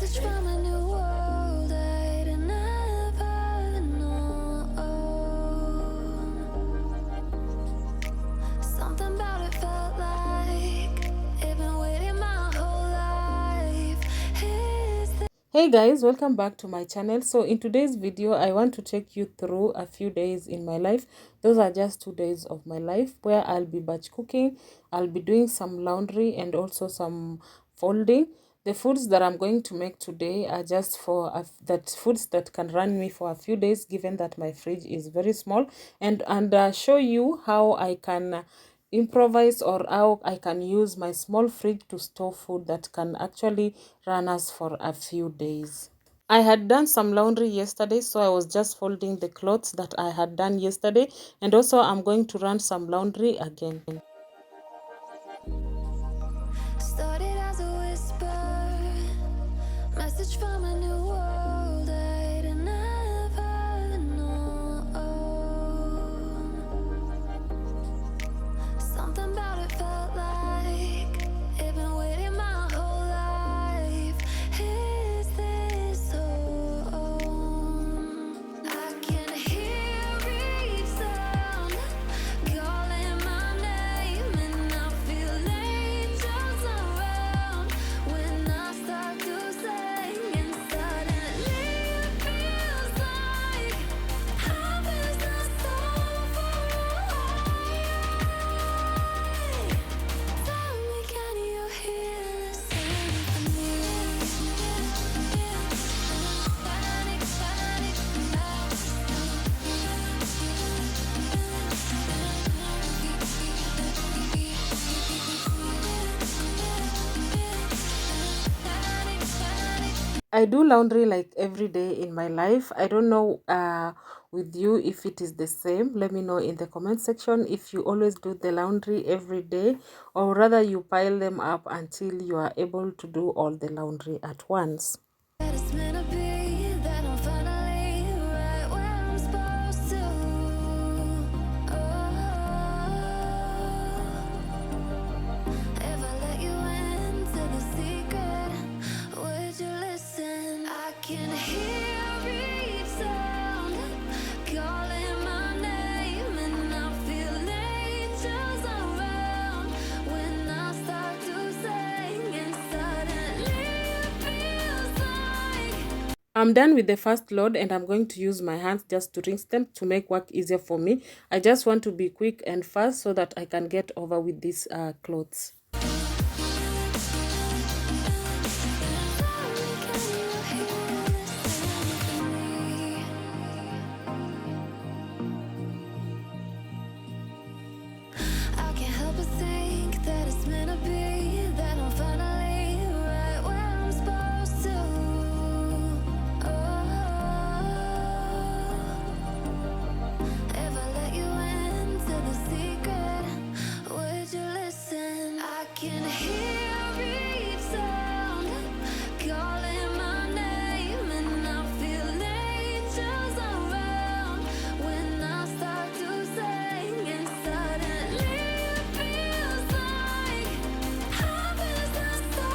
Message from a new world I'd never known. Something about it felt like it'd been waiting my whole life. Hey guys, welcome back to my channel. So in today's video I want to take you through a few days in my life. Those are just 2 days of my life where I'll be batch cooking, I'll be doing some laundry and also some folding. The foods that I'm going to make today are just for that foods that can run me for a few days, given that my fridge is very small, and show you how I can improvise or how I can use my small fridge to store food that can actually run us for a few days. I had done some laundry yesterday, so I was just folding the clothes that I had done yesterday, and also I'm going to run some laundry again. Started as a whisper, message from a new world I'd never known. Something about it felt like it'd been waiting my whole life. Is this home? I can hear each sound calling my name, and I feel angels around when I start to sing, and suddenly it feels like heaven's not so far away. Tell me, can you hear the symphony? Panic, panic, I do laundry like every day in my life. I don't know with you if it is the same. Let me know in the comment section if you always do the laundry every day, or rather you pile them up until you are able to do all the laundry at once. that it's meant to be, that I'm finally right where I'm supposed to. If I let you into the secret, would you listen? I can hear each sound calling my name, and I feel angels around when I start to sing, and suddenly it feels like I'm done with the first load and I'm going to use my hands just to rinse them to make work easier for me. I just want to be quick and fast so that I can get over with these clothes. I can't help but think that it's meant to be, that I'm finally right where I'm supposed to. If I let you into the secret, would you listen? I can hear each sound calling my name, and I feel angels around when I start to sing, and suddenly it feels like heaven's not so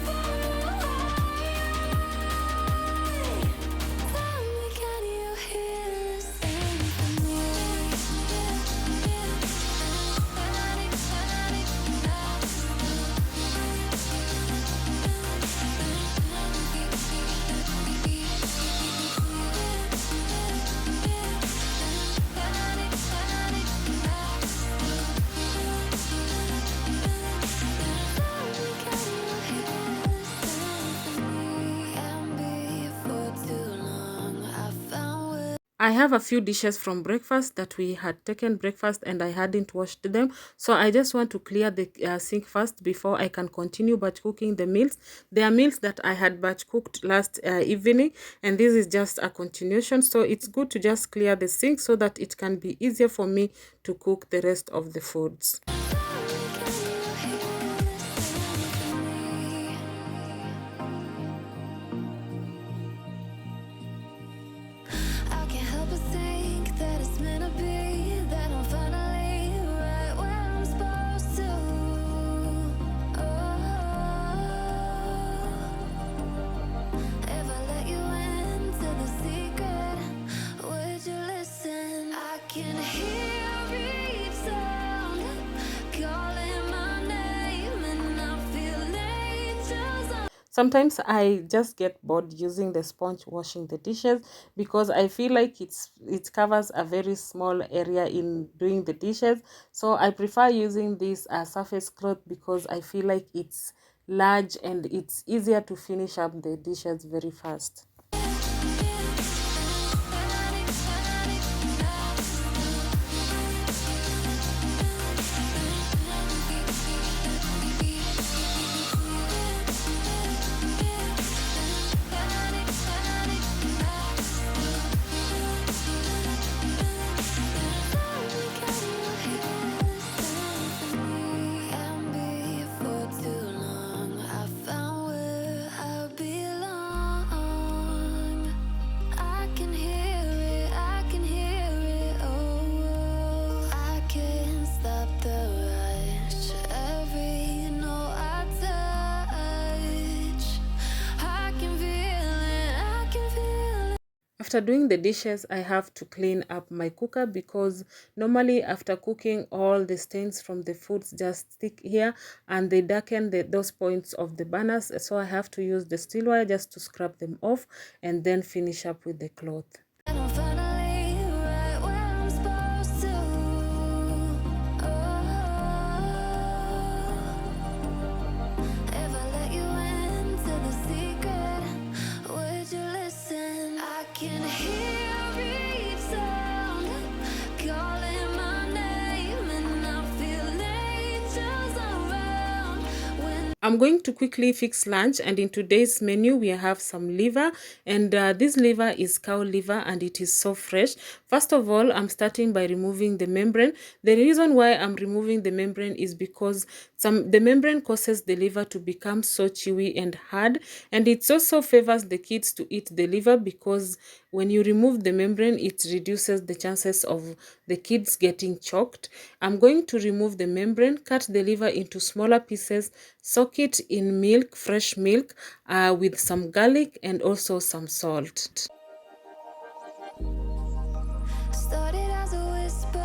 far away. Tell me, can you hear the symphony? Panic, panic, panic, panic. Tell me, can you hear the symphony? And before too long, I found I have a few dishes from breakfast that we had taken breakfast and I hadn't washed them. So I just want to clear the sink first before I can continue batch cooking the meals. There are meals that I had batch cooked last evening, and this is just a continuation. So it's good to just clear the sink so that it can be easier for me to cook the rest of the foods. I can't help but think that it's meant to be, that I'm finally right where I'm supposed to. Sometimes I just get bored using the sponge washing the dishes because I feel like it covers a very small area in doing the dishes. So I prefer using this surface cloth because I feel like it's large and it's easier to finish up the dishes very fast. After doing the dishes, I have to clean up my cooker because normally after cooking, all the stains from the foods just stick here and they darken those points of the burners. So I have to use the steel wire just to scrub them off and then finish up with the cloth. I'm going to quickly fix lunch, and in today's menu we have some liver, and this liver is cow liver and it is so fresh. First of all, I'm starting by removing the membrane. The reason why I'm removing the membrane is because the membrane causes the liver to become so chewy and hard, and it also favors the kids to eat the liver because when you remove the membrane, it reduces the chances of the kids getting choked. I'm going to remove the membrane, cut the liver into smaller pieces, soak it in milk, fresh milk, with some garlic and also some salt. Started as a whisper,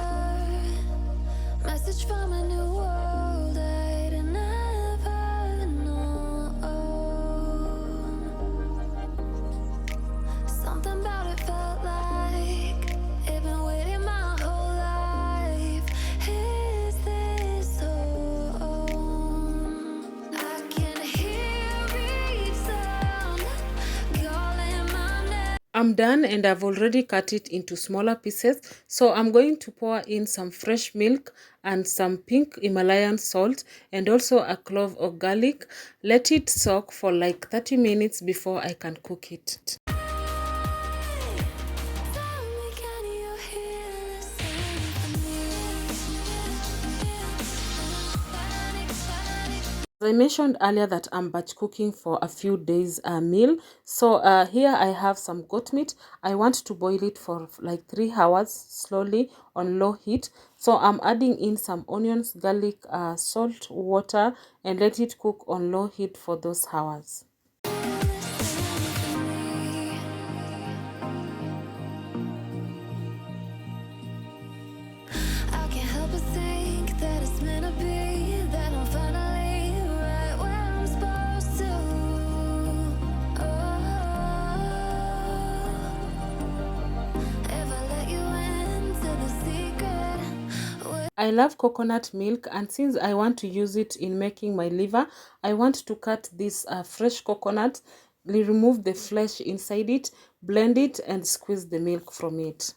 message from a new world I'd never known. Something about it felt like it'd been waiting my whole life. Is this home? I can hear each sound calling my name. I'm done and I've already cut it into smaller pieces. So I'm going to pour in some fresh milk and some pink Himalayan salt and also a clove of garlic. Let it soak for like 30 minutes before I can cook it. As I mentioned earlier that I'm batch cooking for a few days meal. So here I have some goat meat. I want to boil it for like 3 hours slowly on low heat. So I'm adding in some onions, garlic, salt, water, and let it cook on low heat for those hours. I can't help but think that it's meant to be, that I'm finally right where I'm supposed to. If I let you into the secret. I love coconut milk, and since I want to use it in making my liver, I want to cut this fresh coconut, remove the flesh inside it, blend it and squeeze the milk from it.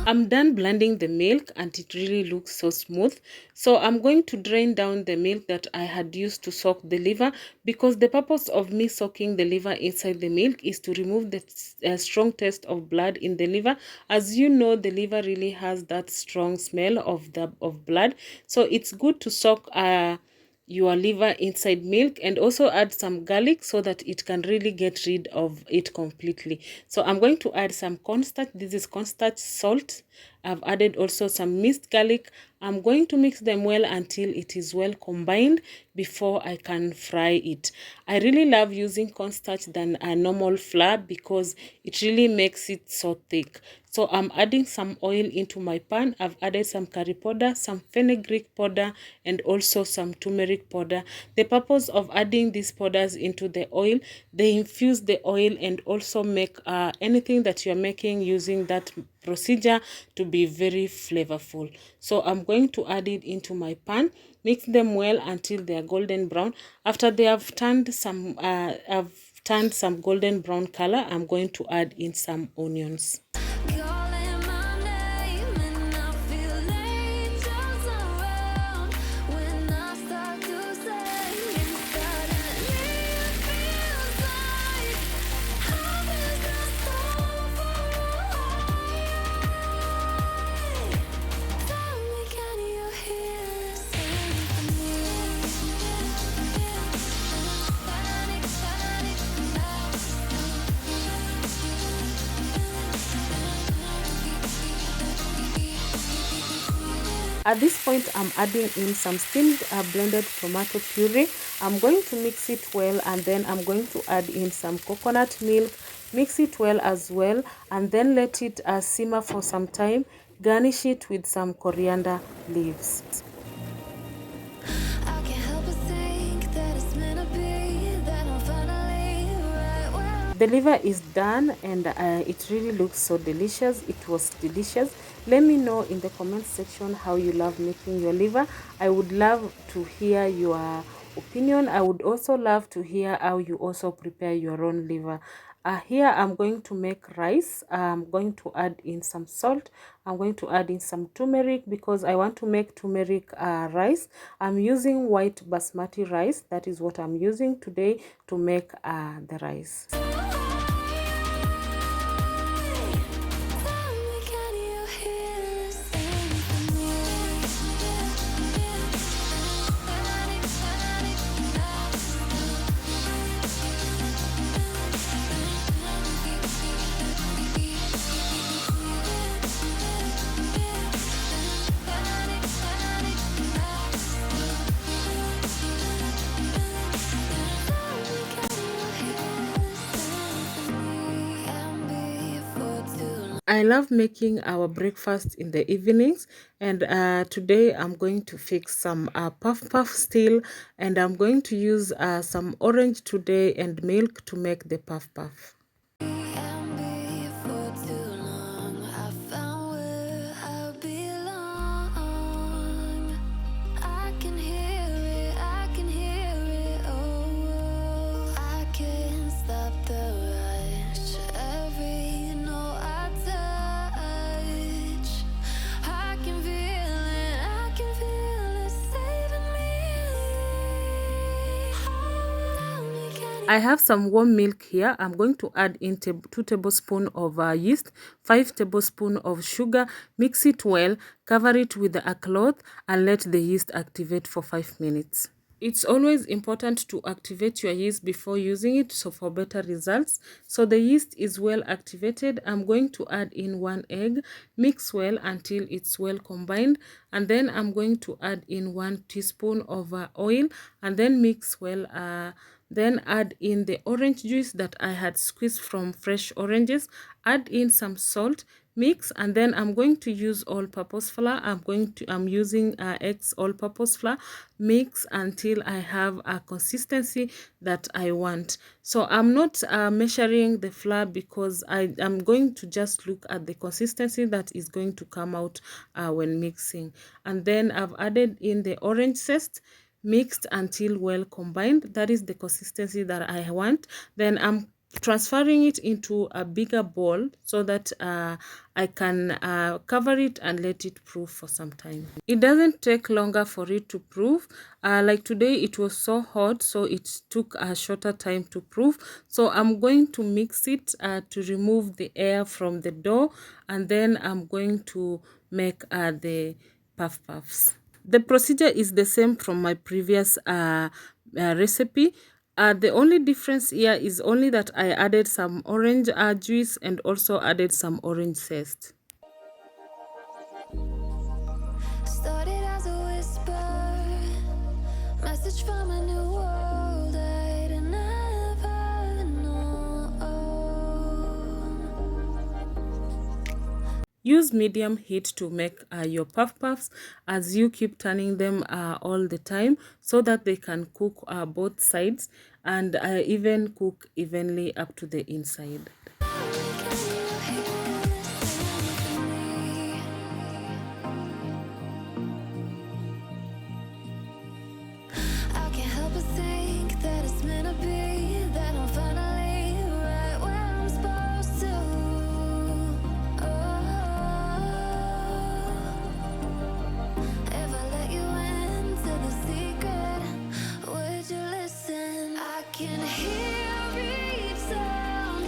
I'm done blending the milk and it really looks so smooth. So I'm going to drain down the milk that I had used to soak the liver, because the purpose of me soaking the liver inside the milk is to remove the strong taste of blood in the liver. As you know, the liver really has that strong smell of blood. So it's good to soak your liver inside milk, and also add some garlic so that it can really get rid of it completely. So I'm going to add some cornstarch. This is cornstarch, salt. I've added also some minced garlic. I'm going to mix them well until it is well combined before I can fry it. I really love using cornstarch than a normal flour because it really makes it so thick. So I'm adding some oil into my pan. I've added some curry powder, some fenugreek powder, and also some turmeric powder. The purpose of adding these powders into the oil, they infuse the oil and also make anything that you're making using that procedure to be very flavorful. So I'm going to add it into my pan, mix them well until they are golden brown. After they have turned some golden brown color, I'm going to add in some onions. Calling my name and I feel angels around. When I start to sing, and suddenly it feels like heaven's not so far. Tell me, can you hear the symphony? Panic, panic now. At this point, I'm adding in some steamed blended tomato puree. I'm going to mix it well, and then I'm going to add in some coconut milk. Mix it well as well, and then let it simmer for some time. Garnish it with some coriander leaves. I can't help but think that it's meant to be, that I'm finally right where. The liver is done, and it really looks so delicious. It was delicious. Let me know in the comment section how you love making your liver. I would love to hear your opinion. I would also love to hear how you also prepare your own liver. Here I'm going to make rice. I'm going to add in some salt. I'm going to add in some turmeric because I want to make turmeric rice. I'm using white basmati rice. That is what I'm using today to make the rice. Tell me, can you hear the symphony? Panic, panic now. Panic, panic now. Tell me, can you hear the symphony? And before too long. I love making our breakfast in the evenings, and today I'm going to fix some puff still, and I'm going to use some orange today and milk to make the puff. And before too long, I found where I belong. I can hear it, I can hear it. Oh, I can't stop the rush. Every note I touch, I can feel it saving me. Tell me, can you I have some warm milk here. I'm going to add in 2 tablespoons of yeast, 5 tablespoons of sugar. Mix it well, cover it with a cloth, and let the yeast activate for 5 minutes. It's always important to activate your yeast before using it, so for better results. So the yeast is well activated. I'm going to add in 1 egg, mix well until it's well combined, and then I'm going to add in 1 teaspoon of oil, and then mix well. Then add in the orange juice that I had squeezed from fresh oranges. Add in some salt, mix, and then I'm going to use all-purpose flour. I'm using X all-purpose flour. Mix until I have a consistency that I want. So I'm not measuring the flour because I'm going to just look at the consistency that is going to come out when mixing. And then I've added in the orange zest, mixed until well combined. That is the consistency that I want. Then I'm transferring it into a bigger bowl so that I can cover it and let it proof for some time. It doesn't take longer for it to proof. Like today it was so hot, so it took a shorter time to proof. So I'm going to mix it to remove the air from the dough, and then I'm going to make the puffs. The procedure is the same from my previous recipe. The only difference here is only that I added some orange juice and also added some orange zest. Started as a whisper, message from a new world I'd never known. Use medium heat to make your puffs as you keep turning them all the time so that they can cook both sides and even cook evenly up to the inside. I can't help but think that it's meant to be, that I'm finally right where I'm supposed to. If I let you into the secret, would you listen? I can hear each sound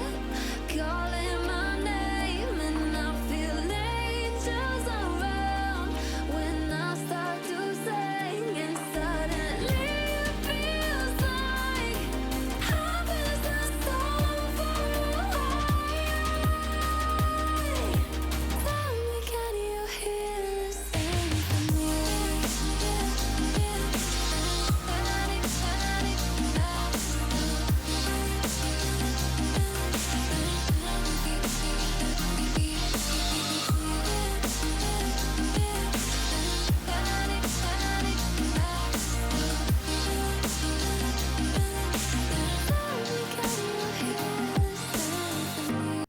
calling my name, and I feel angels around when I start to sing, and suddenly it feels like heaven is so far away. Tell me, can you hear the symphony?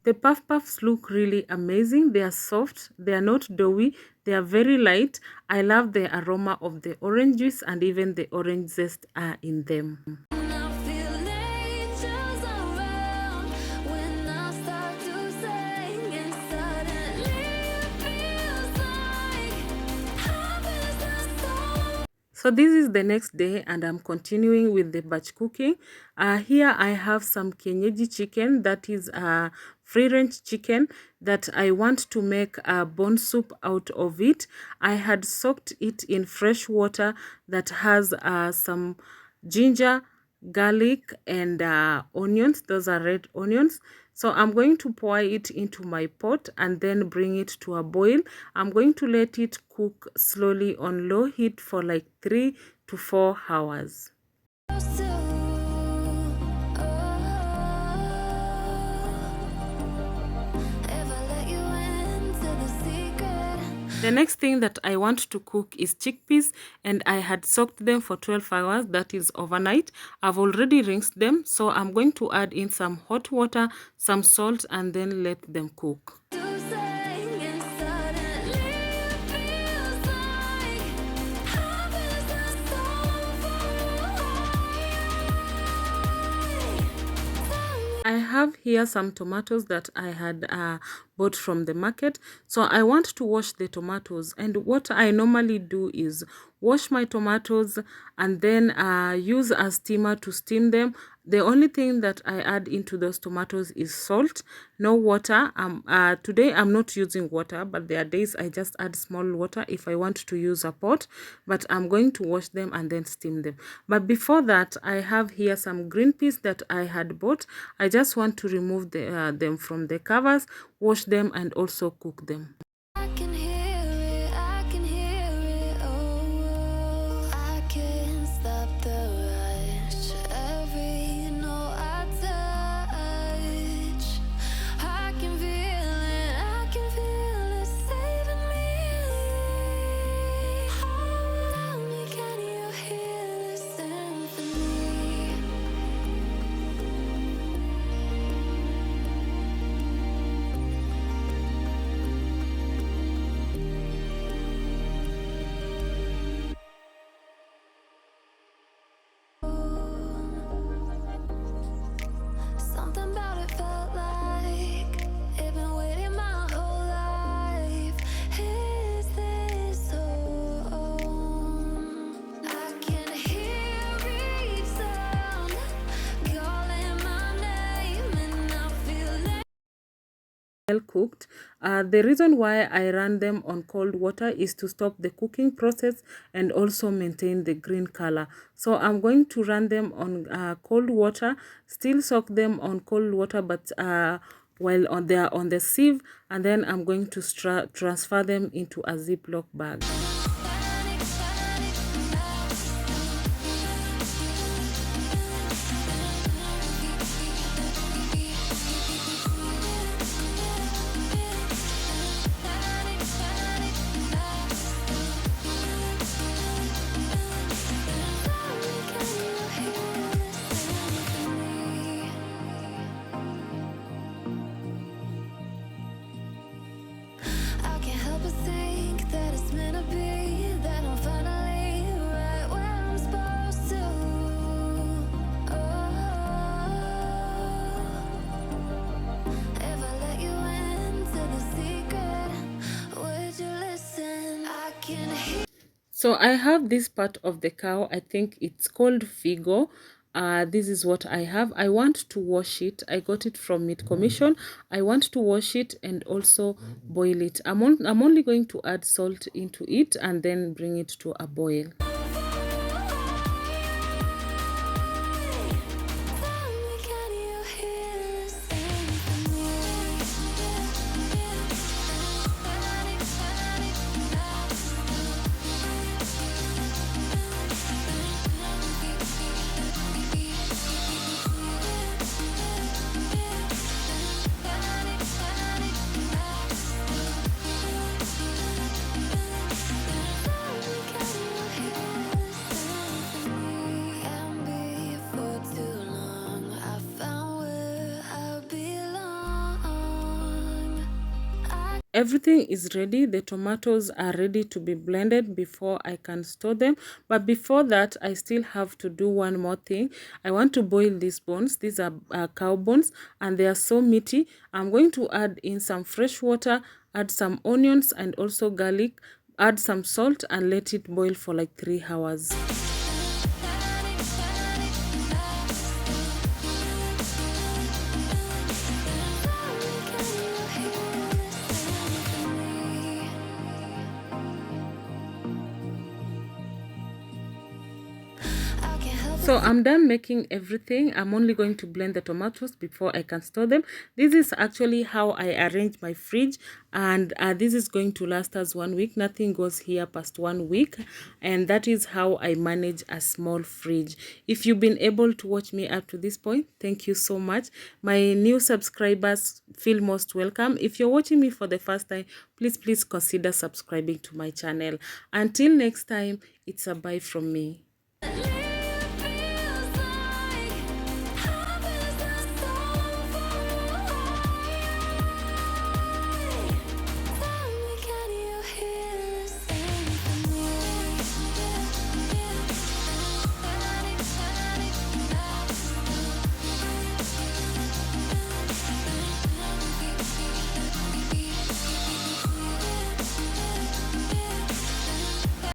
The puffs look really amazing. They are soft, they are not doughy, they are very light. I love the aroma of the orange juice and even the orange zest are in them. I feel angels around when I start to sing, and suddenly it feels like heaven is so. So this is the next day and I'm continuing with the batch cooking. Here I have some kienyeji chicken, that is free range chicken that I want to make a bone soup out of it. I had soaked it in fresh water that has some ginger, garlic and onions. Those are red onions. So I'm going to pour it into my pot and then bring it to a boil. I'm going to let it cook slowly on low heat for like 3 to 4 hours. The next thing that I want to cook is chickpeas, and I had soaked them for 12 hours, that is overnight. I've already rinsed them, so I'm going to add in some hot water, some salt, and then let them cook. I have here some tomatoes that I had bought from the market. So I want to wash the tomatoes, and what I normally do is wash my tomatoes and then use a steamer to steam them. The only thing that I add into those tomatoes is salt, no water. Today I'm not using water, but there are days I just add small water if I want to use a pot, but I'm going to wash them and then steam them. But before that, I have here some green peas that I had bought. I just want to remove them from the covers, wash them and also cook them. I can hear it, I can hear it, oh, I can't stop the rush, every note I touch, I can feel it saving me. Tell me, can you hear the symphony? well cooked. The reason why I run them on cold water is to stop the cooking process and also maintain the green color. So I'm going to run them on cold water, still soak them on cold water, but while they are on the sieve, and then I'm going to transfer them into a Ziploc bag. I can't help but think that it's meant to be, that I'm finally right where I'm supposed to. If I let you into the secret, would you listen? I can hear. So I have this part of the cow. I think it's called figo. This is what I have. I want to wash it. I got it from Meat Commission. I want to wash it and also boil it. I'm only going to add salt into it and then bring it to a boil. Everything is ready. The tomatoes are ready to be blended before I can store them. But before that, I still have to do one more thing. I want to boil these bones. These are cow bones and they are so meaty. I'm going to add in some fresh water, add some onions and also garlic, add some salt and let it boil for like 3 hours. So I'm done making everything. I'm only going to blend the tomatoes before I can store them. This is actually how I arrange my fridge, and this is going to last us 1 week. Nothing goes here past 1 week, and that is how I manage a small fridge. If you've been able to watch me up to this point, thank you so much. My new subscribers feel most welcome. If you're watching me for the first time, please consider subscribing to my channel. Until next time, it's a bye from me.